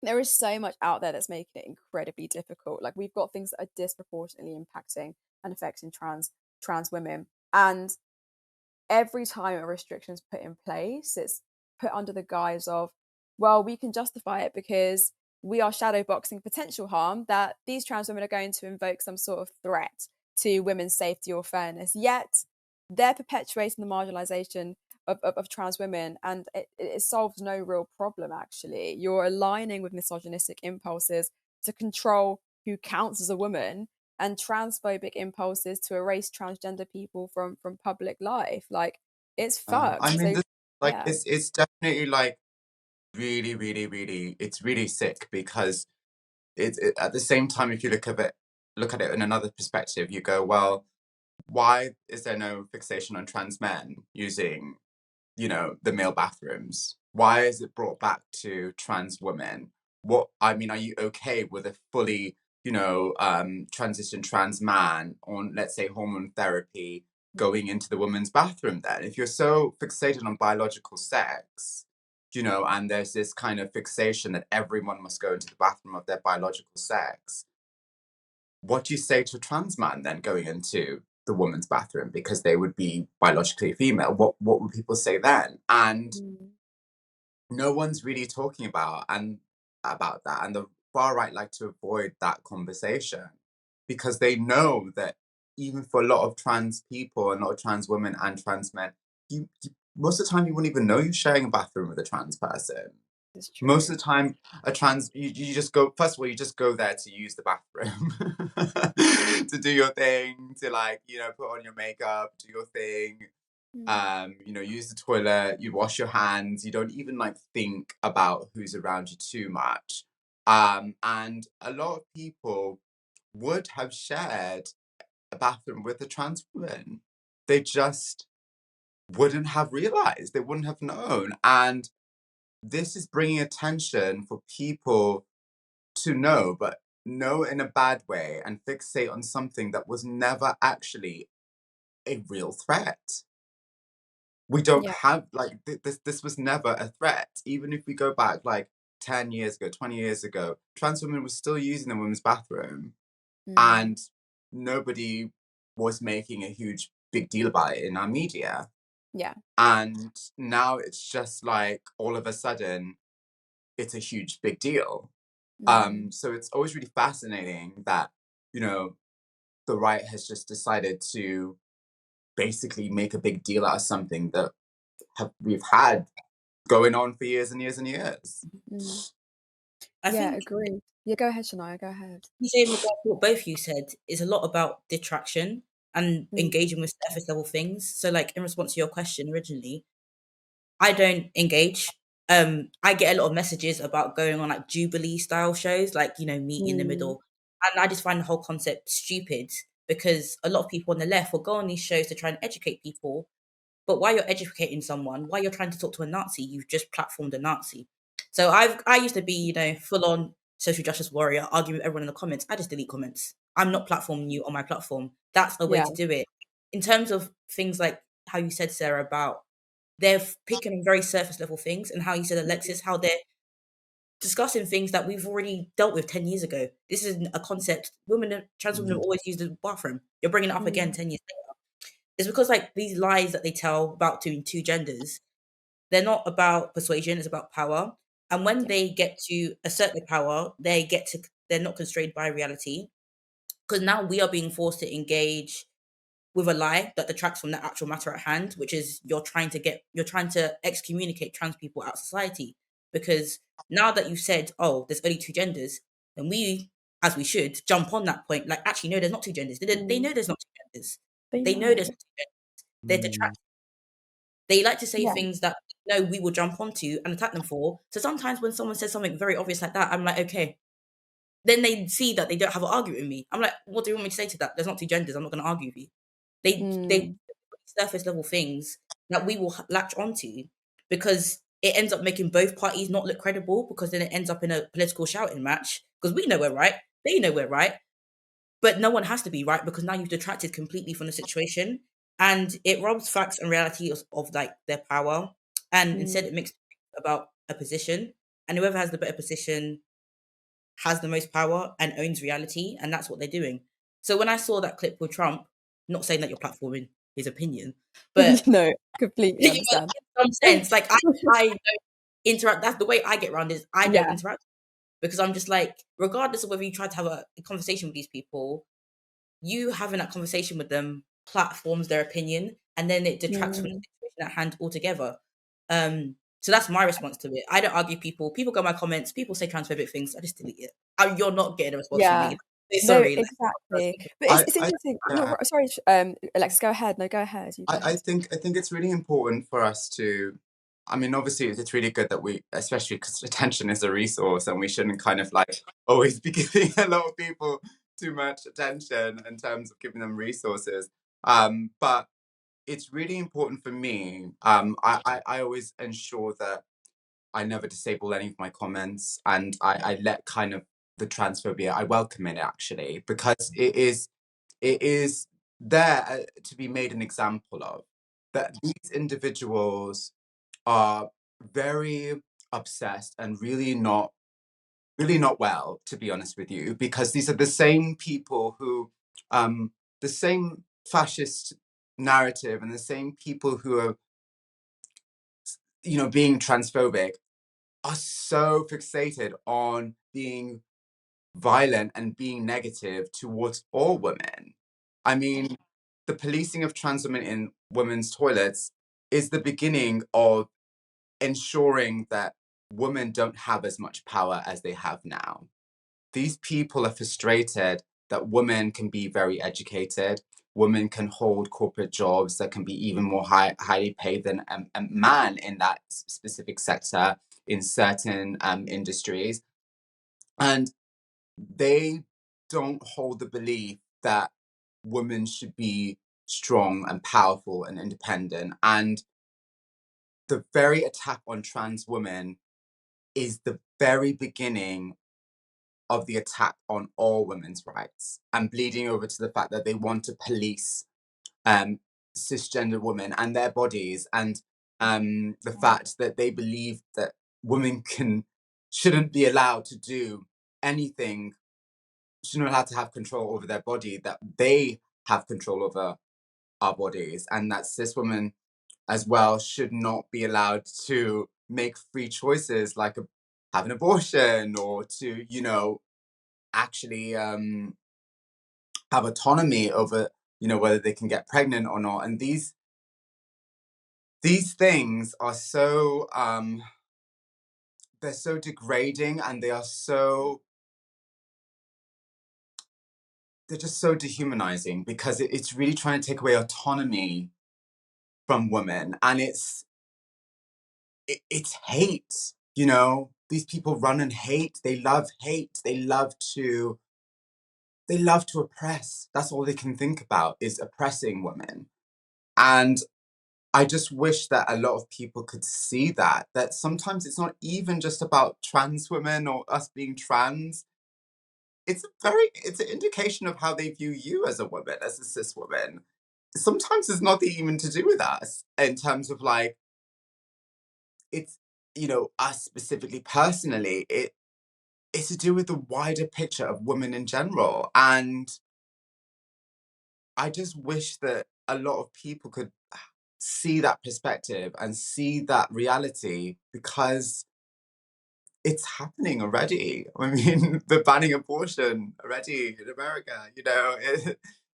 there is so much out there that's making it incredibly difficult. Like, we've got things that are disproportionately impacting and affecting trans women. And every time a restriction is put in place, it's put under the guise of, well, we can justify it because we are shadowboxing potential harm, that these trans women are going to invoke some sort of threat to women's safety or fairness. Yet they're perpetuating the marginalization of trans women, and it solves no real problem, actually. You're aligning with misogynistic impulses to control who counts as a woman, and transphobic impulses to erase transgender people from public life. Like, it's fucked. I mean, So this, like, yeah. it's definitely like really, really, really, it's really sick because at the same time, if you look at it in another perspective, you go, well, why is there no fixation on trans men using, the male bathrooms? Why is it brought back to trans women? Are you okay with a fully, transition trans man on, let's say, hormone therapy going into the women's bathroom then? If you're so fixated on biological sex, and there's this kind of fixation that everyone must go into the bathroom of their biological sex, what do you say to a trans man then going into the woman's bathroom because they would be biologically female? What would people say then? And no one's really talking about that. And the far right like to avoid that conversation because they know that even for a lot of trans people and a lot of trans women and trans men, you most of the time you wouldn't even know you're sharing a bathroom with a trans person. It's true. Most of the time, you just go. First of all, you just go there to use the bathroom, to do your thing, to put on your makeup, do your thing. Use the toilet. You wash your hands. You don't even think about who's around you too much. And a lot of people would have shared a bathroom with a trans woman. They just wouldn't have realized. They wouldn't have known. And this is bringing attention for people to know, but know in a bad way and fixate on something that was never actually a real threat. We don't have this was never a threat. Even if we go back 10 years ago, 20 years ago, trans women were still using the women's bathroom and nobody was making a huge big deal about it in our media. Yeah. And now it's just all of a sudden it's a huge big deal. So it's always really fascinating that, the right has just decided to basically make a big deal out of something that we've had going on for years and years and years. I think agreed. Yeah, go ahead, Shaniya, go ahead. you say in regard to what both you said is a lot about detraction and engaging with surface level things. So in response to your question originally, I don't engage. I get a lot of messages about going on Jubilee style shows, meet in the middle. And I just find the whole concept stupid because a lot of people on the left will go on these shows to try and educate people. But while you're educating someone, while you're trying to talk to a Nazi, you've just platformed a Nazi. So I used to be, full on social justice warrior, arguing with everyone in the comments. I just delete comments. I'm not platforming you on my platform. That's the way to do it. In terms of things like how you said, Sarah, about they're picking on very surface level things, and how you said, Alexis, how they're discussing things that we've already dealt with 10 years ago. This is a concept trans women have always used the bathroom. You're bringing it up again 10 years later. It's because these lies that they tell about two genders, they're not about persuasion, it's about power. And when they get to assert their power, they're not constrained by reality. Because now we are being forced to engage with a lie that detracts from the actual matter at hand, which is you're trying to excommunicate trans people out of society. Because now that you've said, oh, there's only two genders, then we, as we should, jump on that point. Actually, no, there's not two genders. They know there's not two genders. They know there's not two genders. They're detracting. They like to say things that we will jump onto and attack them for. So sometimes when someone says something very obvious like that, I'm like, okay. Then they see that they don't have an argument with me. I'm like, what do you want me to say to that? There's not two genders. I'm not going to argue with you. They surface level things that we will latch onto because it ends up making both parties not look credible, because then it ends up in a political shouting match because we know we're right. They know we're right, but no one has to be right because now you've detracted completely from the situation, and it robs facts and reality of like their power, and instead it makes it about a position, and whoever has the better position has the most power and owns reality, and that's what they're doing. So when I saw that clip with Trump, not saying that you're platforming his opinion, but No, completely you know, understand. in some sense, like I don't interact. That's the way I get around is I don't Yeah. interact because I'm just like, regardless of whether you try to have a conversation with these people, you having that conversation with them platforms their opinion, and then it detracts from the situation at hand altogether. So that's my response to it. I don't argue people. People go in my comments. People say transphobic things. I just delete it. You're not getting a response from Yeah. me. Say No, sorry. exactly. But I, it's I, interesting. No, yeah, sorry, Alexis, go ahead. No, go ahead. You go I ahead. think it's really important for us to. I mean, obviously, it's really good that we, especially because attention is a resource, and we shouldn't kind of like always be giving a lot of people too much attention in terms of giving them resources. But it's really important for me. I always ensure that I never disable any of my comments, and I let kind of the transphobia. I welcome it actually because it is there to be made an example of. That these individuals are very obsessed and really not well, to be honest with you, because these are the same people who, the same fascist narrative and the same people who are, being transphobic are so fixated on being violent and being negative towards all women. I mean, the policing of trans women in women's toilets is the beginning of ensuring that women don't have as much power as they have now. These people are frustrated that women can be very educated, women can hold corporate jobs that can be even more highly paid than a man in that specific sector in certain industries. And they don't hold the belief that women should be strong and powerful and independent. And the very attack on trans women is the very beginning of the attack on all women's rights and bleeding over to the fact that they want to police um, cisgender women and their bodies, and the fact that they believe that women shouldn't be allowed to do anything, shouldn't be allowed to have control over their body, that they have control over our bodies, and that cis women as well should not be allowed to make free choices like have an abortion or to, actually have autonomy over, whether they can get pregnant or not. And these things are so they're so degrading, and they're just so dehumanizing because it's really trying to take away autonomy from women, and it's hate. These people run in hate. They love hate. They love to oppress. That's all they can think about is oppressing women. And I just wish that a lot of people could see that sometimes it's not even just about trans women or us being trans. It's an indication of how they view you as a woman, as a cis woman. Sometimes it's nothing even to do with us in terms of like, it's, us specifically personally. It's to do with the wider picture of women in general. And I just wish that a lot of people could see that perspective and see that reality, because it's happening already. I mean, the banning abortion already in America,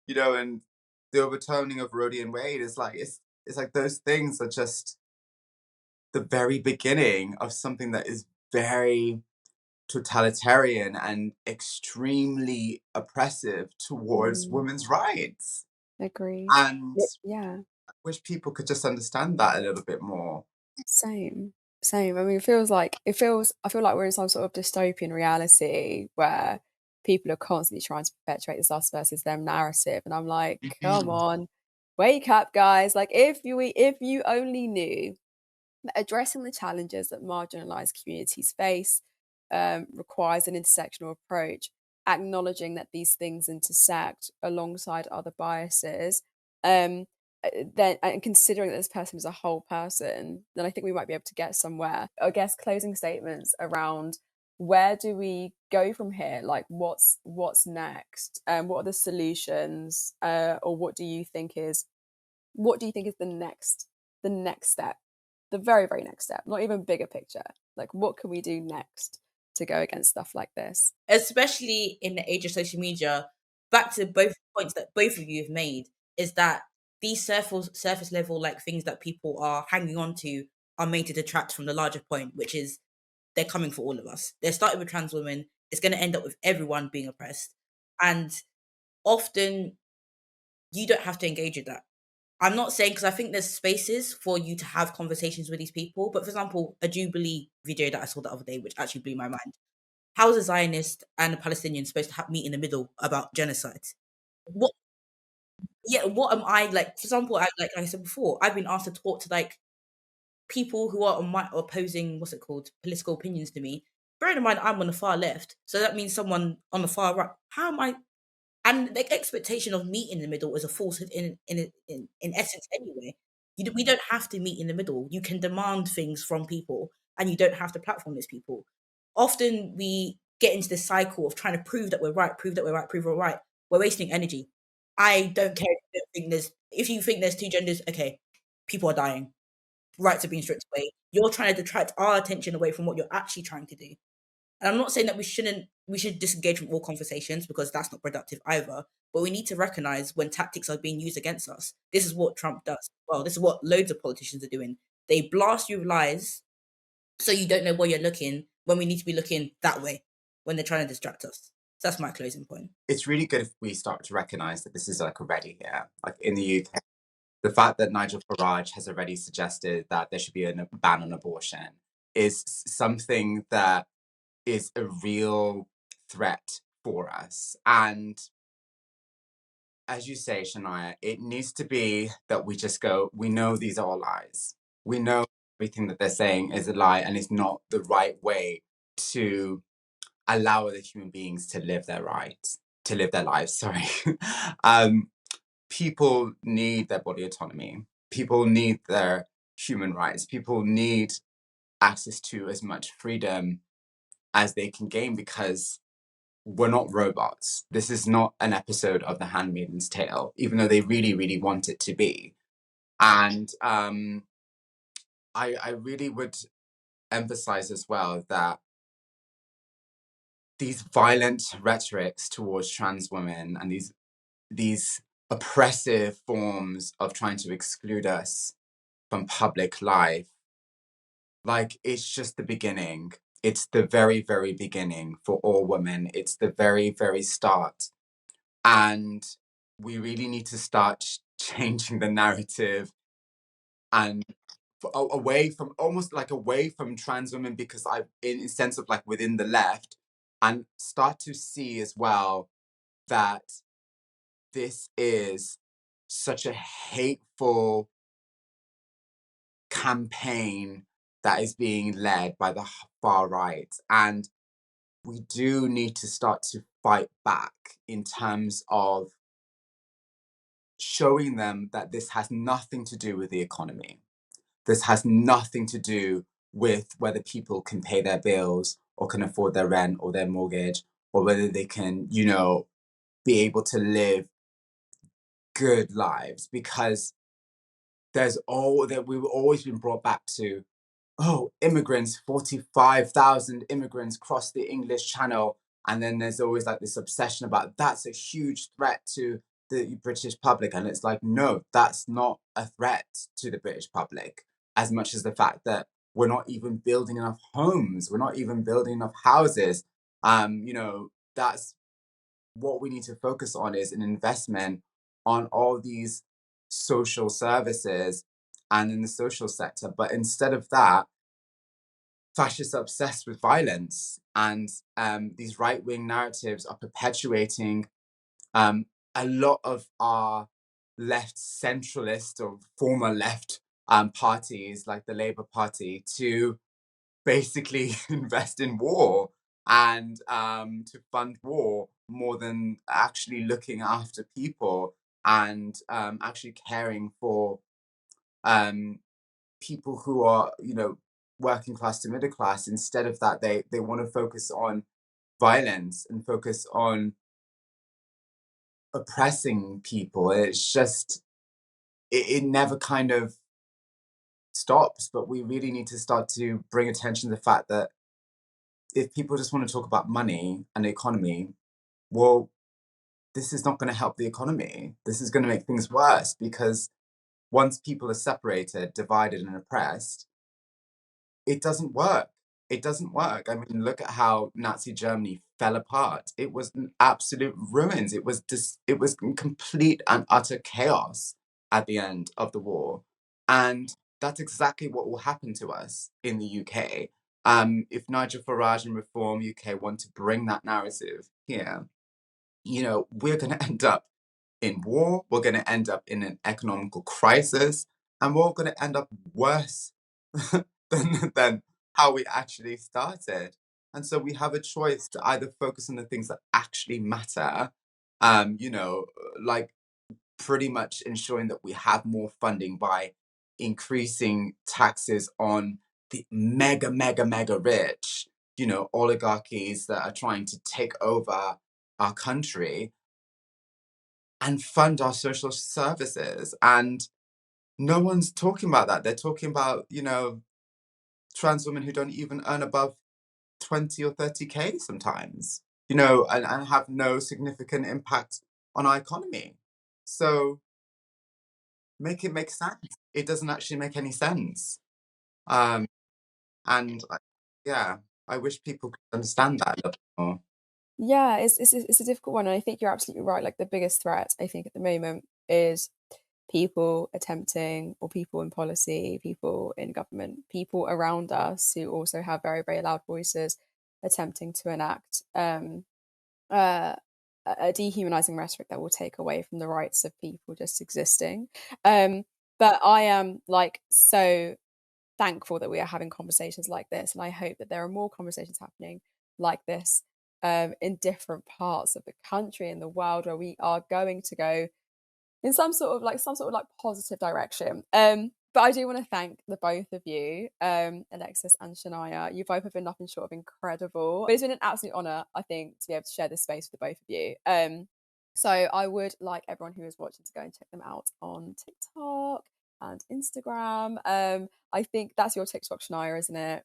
and the overturning of Roe and Wade is like it's like those things are just the very beginning of something that is very totalitarian and extremely oppressive towards women's rights. Agreed. And Yeah. I wish people could just understand that a little bit more. Same. Same. I mean, I feel like we're in some sort of dystopian reality where people are constantly trying to perpetuate this us versus them narrative. And I'm like, come Mhm. on, wake up, guys. Like if you only knew that addressing the challenges that marginalized communities face requires an intersectional approach, acknowledging that these things intersect alongside other biases, then and considering that this person is a whole person, then I think we might be able to get somewhere. I guess closing statements around where do we go from here? Like what's next? What are the solutions? Or what do you think is the next step? The very, very next step, not even bigger picture. Like what can we do next to go against stuff like this? Especially in the age of social media, back to both points that both of you have made, is that these surface level like things that people are hanging on to are made to detract from the larger point, which is they're coming for all of us. They're starting with trans women. It's going to end up with everyone being oppressed. And often you don't have to engage with that. I'm not saying, because I think there's spaces for you to have conversations with these people. But for example, a Jubilee video that I saw the other day, which actually blew my mind. How is a Zionist and a Palestinian supposed to meet in the middle about genocide? What? Yeah, what am I like? For example, like I said before, I've been asked to talk to like people who are on my opposing, what's it called, political opinions to me. Bearing in mind, I'm on the far left, so that means someone on the far right. How am I? And the expectation of meet in the middle is a falsehood in essence anyway. We don't have to meet in the middle. You can demand things from people, and you don't have to platform these people. Often we get into this cycle of trying to prove that we're right, prove that we're right, prove we're right. We're wasting energy. I don't care if you think there's two genders. Okay, people are dying. Rights are being stripped away. You're trying to detract our attention away from what you're actually trying to do. And I'm not saying that we should disengage from all conversations, because that's not productive either. But we need to recognize when tactics are being used against us. This is what Trump does. Well, this is what loads of politicians are doing. They blast you with lies so you don't know where you're looking, when we need to be looking that way when they're trying to distract us. So that's my closing point. It's really good if we start to recognise that this is like already here. Like in the UK, the fact that Nigel Farage has already suggested that there should be a ban on abortion is something that is a real threat for us. And as you say, Shaniya, it needs to be that we just go, we know these are all lies. We know everything that they're saying is a lie and it's not the right way to allow other human beings to live their lives, sorry. People need their body autonomy. People need their human rights. People need access to as much freedom as they can gain, because we're not robots. This is not an episode of The Handmaid's Tale, even though they really, really want it to be. And I really would emphasize as well that these violent rhetorics towards trans women and these oppressive forms of trying to exclude us from public life, like, it's just the beginning. It's the very, very beginning for all women. It's the very, very start. And we really need to start changing the narrative and away from trans women, because in a sense of like within the left, and start to see as well that this is such a hateful campaign that is being led by the far right. And we do need to start to fight back in terms of showing them that this has nothing to do with the economy. This has nothing to do with whether people can pay their bills or can afford their rent or their mortgage, or whether they can, be able to live good lives, because we've always been brought back to, oh, immigrants, 45,000 immigrants crossed the English Channel. And then there's always like this obsession about that's a huge threat to the British public. And it's like, no, that's not a threat to the British public, as much as the fact that we're not even building enough homes. We're not even building enough houses. That's what we need to focus on, is an investment on all these social services and in the social sector. But instead of that, fascists are obsessed with violence, and these right-wing narratives are perpetuating a lot of our left centralist or former left parties, like the Labour Party, to basically invest in war. and to fund war more than actually looking after people and actually caring for um, people who are, working class to middle class. Instead of that, they want to focus on violence and focus on oppressing people. It's just, it never kind of stops. But we really need to start to bring attention to the fact that if people just want to talk about money and the economy, well, this is not going to help the economy. This is going to make things worse because once people are separated, divided, and oppressed, it doesn't work. It doesn't work. I mean, look at how Nazi Germany fell apart. It was an absolute ruins. It was in complete and utter chaos at the end of the war. And that's exactly what will happen to us in the UK. If Nigel Farage and Reform UK want to bring that narrative here, we're going to end up in war, we're going to end up in an economical crisis, and we're going to end up worse than how we actually started. And so we have a choice to either focus on the things that actually matter, um, you know, like pretty much ensuring that we have more funding by increasing taxes on the mega, mega, mega rich, oligarchies that are trying to take over our country and fund our social services. And no one's talking about that. They're talking about, trans women who don't even earn above 20 or 30K sometimes, and have no significant impact on our economy. So make it make sense. It doesn't actually make any sense. Um, and yeah, I wish people could understand that a little bit more. Yeah, it's a difficult one, and I think you're absolutely right. Like the biggest threat, I think, at the moment is people attempting, or people in policy, people in government, people around us who also have very, very loud voices attempting to enact uh, a dehumanizing rhetoric that will take away from the rights of people just existing. Um, but I am like so thankful that we are having conversations like this, and I hope that there are more conversations happening like this in different parts of the country and the world, where we are going to go in some sort of positive direction. But I do want to thank the both of you, Alexis and Shania. You both have been nothing short of incredible. But it's been an absolute honor, I think, to be able to share this space with the both of you. So I would like everyone who is watching to go and check them out on TikTok and Instagram. I think that's your TikTok, Shania, isn't it?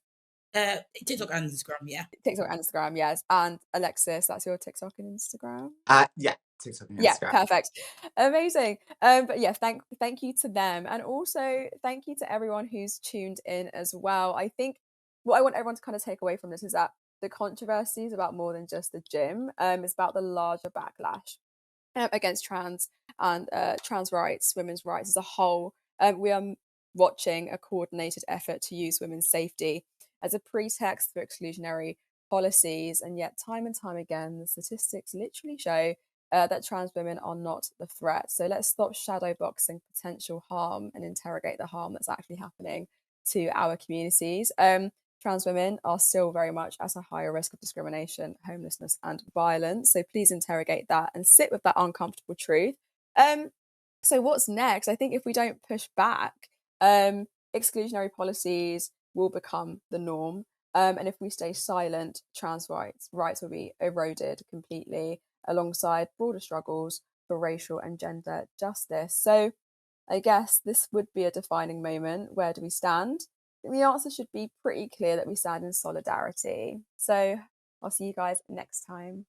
TikTok and Instagram, yeah. TikTok and Instagram, yes. And Alexis, that's your TikTok and Instagram? Yeah, TikTok and Yeah, Instagram. perfect. Amazing. But yeah, thank you to them. And also thank you to everyone who's tuned in as well. I think what I want everyone to kind of take away from this is that the controversy is about more than just the gym. It's about the larger backlash against trans and trans rights, women's rights as a whole. We are watching a coordinated effort to use women's safety as a pretext for exclusionary policies, and yet time and time again, the statistics literally show that trans women are not the threat. So let's stop shadow boxing potential harm and interrogate the harm that's actually happening to our communities. Trans women are still very much at a higher risk of discrimination, homelessness, and violence. So please interrogate that and sit with that uncomfortable truth. So what's next? I think if we don't push back, exclusionary policies will become the norm. And if we stay silent, trans rights will be eroded completely, alongside broader struggles for racial and gender justice. So I guess this would be a defining moment. Where do we stand? The answer should be pretty clear, that we stand in solidarity. So I'll see you guys next time.